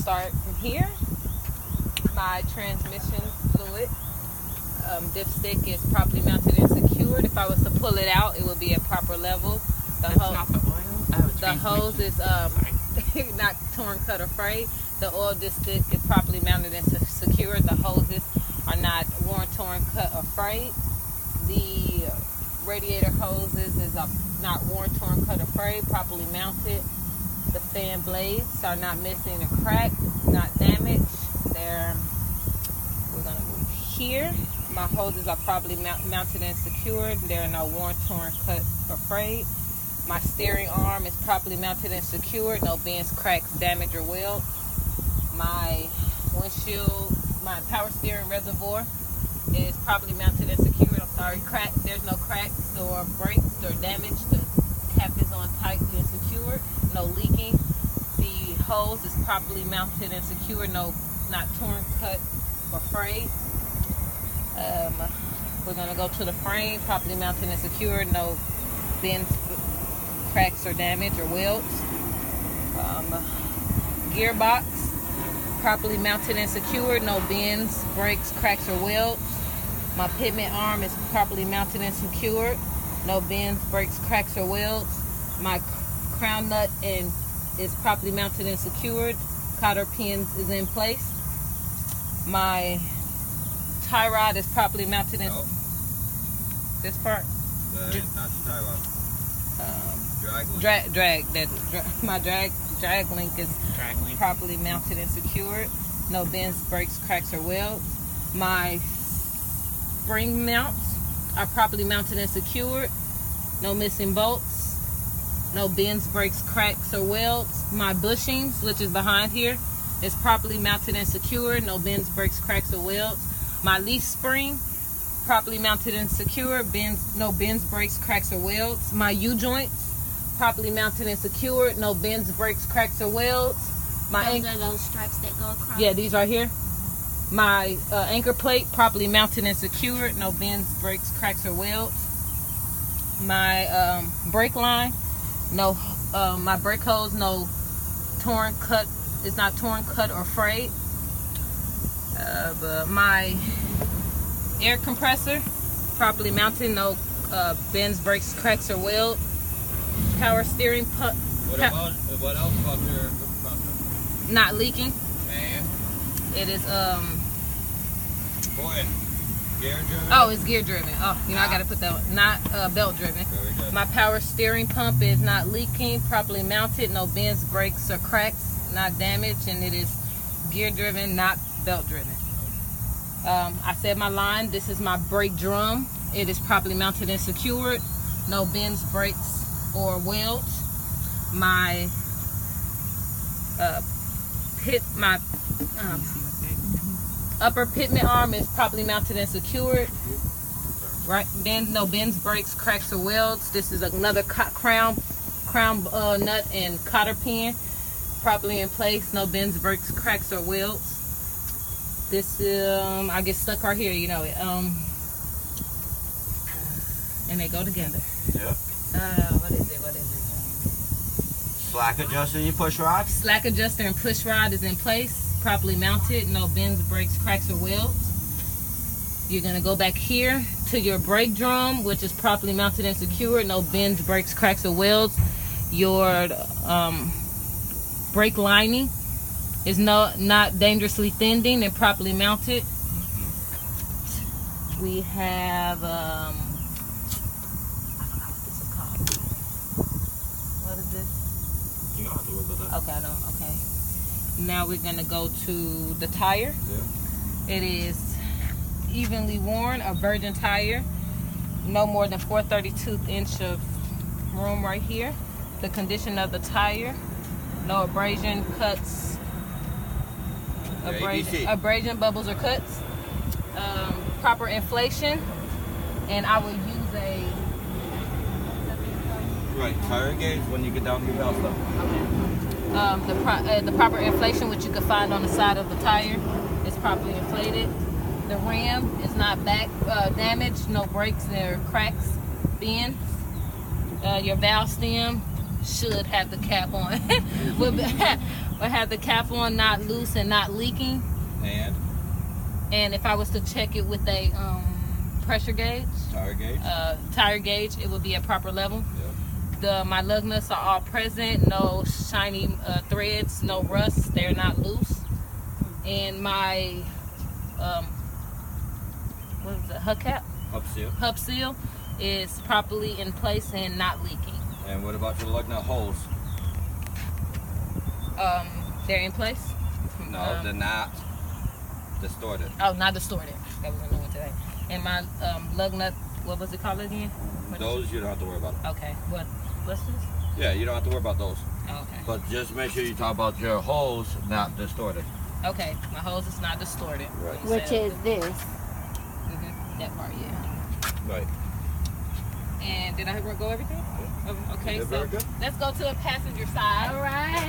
start from here. My transmission fluid dipstick is properly mounted and secured. If I was to pull it out, it would be at proper level. That's not the oil? Oh, the hose is not torn, cut, or frayed. The oil dipstick is properly mounted and secured. The hoses are not worn, torn, cut, or frayed. The radiator hoses is not worn, torn, cut, or frayed, properly mounted. The fan blades are not missing or cracked, not damaged. We're gonna move here. My hoses are properly mounted and secured. There are no worn, torn, cut, or frayed. My steering arm is properly mounted and secured. No bends, cracks, damage, or weld. My windshield, my power steering reservoir is properly mounted and secured. There's no cracks or breaks or damage. The cap is on tightly and secured. No leaking. The hose is properly mounted and secured. No, not torn, cut, or frayed. We're gonna go to the frame, properly mounted and secured. No bends, cracks, or damage, or welds. Gearbox, properly mounted and secured. No bends, breaks, cracks, or welds. My pitman arm is properly mounted and secured. No bends, breaks, cracks, or welds. My crown nut is properly mounted and secured. Cotter pin is in place. My tie rod is properly mounted in this part. Not the tie rod. My drag link is properly mounted and secured. No bends, breaks, cracks, or welds. My spring mounts are properly mounted and secured. No missing bolts. No bends, breaks, cracks, or welds. My bushings, which is behind here, is properly mounted and secured. No bends, breaks, cracks, or welds. My leaf spring, properly mounted and secured. No bends, breaks, cracks, or welds. My U-joints, properly mounted and secured. No bends, breaks, cracks, or welds. Those are those straps that go across? Yeah, these right here. My anchor plate, properly mounted and secured. No bends, breaks, cracks, or welds. My brake line, my brake hose, no torn, cut, it's not torn, cut, or frayed. My air compressor, properly mounted, no bends, breaks, cracks, or welds. Power steering pump. What else about your compressor? Not leaking. Man. It is Boy, gear driven? Oh, it's gear driven. Oh, I gotta put that one. Not belt driven. Very good. My power steering pump is not leaking, properly mounted, no bends, breaks, or cracks, not damaged, and it is gear driven, not belt driven. I said my line, this is my brake drum. It is properly mounted and secured. No bends, breaks, or welds. My upper pitman arm is properly mounted and secured. Right, no bends, breaks, cracks, or welds. This is another crown nut and cotter pin, properly in place. No bends, breaks, cracks, or welds. This I get stuck right here, you know it. And they go together. Yep. What is it? Slack adjuster and your push rod? Slack adjuster and push rod is in place, properly mounted. No bends, breaks, cracks, or welds. You're gonna go back here to your brake drum, which is properly mounted and secured. No bends, breaks, cracks, or welds. Your brake lining is not dangerously thinning and properly mounted. We have what is this? You don't have to worry about that. Okay, I don't. Okay. Now we're gonna go to the tire. Yeah. It is evenly worn, a virgin tire, no more than 4/32 inch of room right here. The condition of the tire, no abrasion, cuts, abrasion, bubbles, or cuts. Proper inflation, and I will use a tire gauge when you get down to your belt level. The proper inflation, which you can find on the side of the tire, is properly inflated. The rim is not back damaged, no breaks or cracks, bends. Your valve stem should have the cap on. will have the cap on, not loose and not leaking. And if I was to check it with a pressure gauge, tire gauge, it would be at proper level. Yep. My lug nuts are all present, no shiny threads, no rust, they're not loose. And my what is it, hub seal is properly in place and not leaking. And what about your lug nut holes? They're in place? No, they're not distorted. Oh, not distorted. That was a new one today. And my lug nut, what was it called again? Those you don't have to worry about. Okay. What's this? Yeah, you don't have to worry about those. Oh, okay. But just make sure you talk about your holes not distorted. Okay, my hose is not distorted. Right. Which is this. That part, yeah. Right. And did I go everything? Okay, You did so very good. let's go to the passenger side. All right.